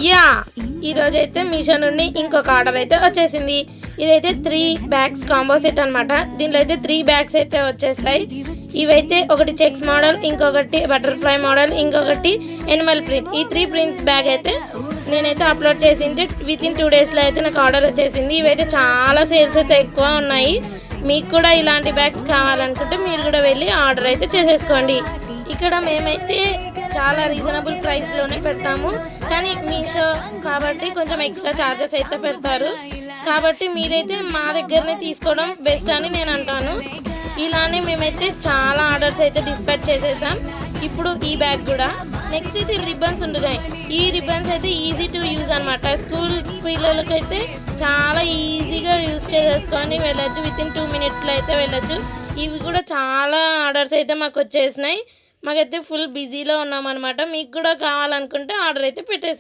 Yeah ఈరోజు అయితే మీషో నుండి ఇంకొక ఆర్డర్ అయితే వచ్చేసింది. ఇదైతే 3 బ్యాగ్స్ కాంబో సెట్ అనమాట. దీనిలో అయితే 3 బ్యాగ్స్ అయితే వచ్చేస్తాయి. ఇవైతే ఒకటి చెక్స్ మోడల్, ఇంకొకటి బటర్ఫ్లై మోడల్, ఇంకొకటి ఎనిమల్ ప్రింట్. ఈ 3 ప్రింట్స్ బ్యాగ్ అయితే నేనైతే అప్లోడ్ చేసింటే వితిన్ 2 డేస్లో అయితే నాకు ఆర్డర్ వచ్చేసింది. ఇవైతే చాలా సేల్స్ అయితే ఎక్కువ ఉన్నాయి. మీకు కూడా ఇలాంటి బ్యాగ్స్ కావాలనుకుంటే మీరు కూడా వెళ్ళి ఆర్డర్ అయితే చేసేసుకోండి. ఇక్కడ మేమైతే చాలా రీజనబుల్ ప్రైస్లోనే పెడతాము, కానీ మీషో కాబట్టి కొంచెం ఎక్స్ట్రా ఛార్జెస్ అయితే పెడతారు. కాబట్టి మీరైతే మా దగ్గరనే తీసుకోవడం బెస్ట్ అని నేను అంటాను. ఇలానే మేమైతే చాలా ఆర్డర్స్ అయితే డిస్పాచ్ చేసేసాం. ఇప్పుడు ఈ బ్యాగ్ కూడా. నెక్స్ట్ అయితే రిబ్బన్స్ ఉంటున్నాయి. ఈ రిబ్బన్స్ అయితే ఈజీ టు యూజ్ అనమాట. స్కూల్ పిల్లలకైతే చాలా ఈజీగా యూజ్ చేసేసుకొని వెళ్ళచ్చు. వితిన్ 2 మినిట్స్లో అయితే వెళ్ళచ్చు. ఇవి కూడా చాలా ఆర్డర్స్ అయితే మాకు వచ్చేసినాయి. మాకైతే ఫుల్ బిజీలో ఉన్నామన్నమాట. మీకు కూడా కావాలనుకుంటే ఆర్డర్ అయితే పెట్టేసి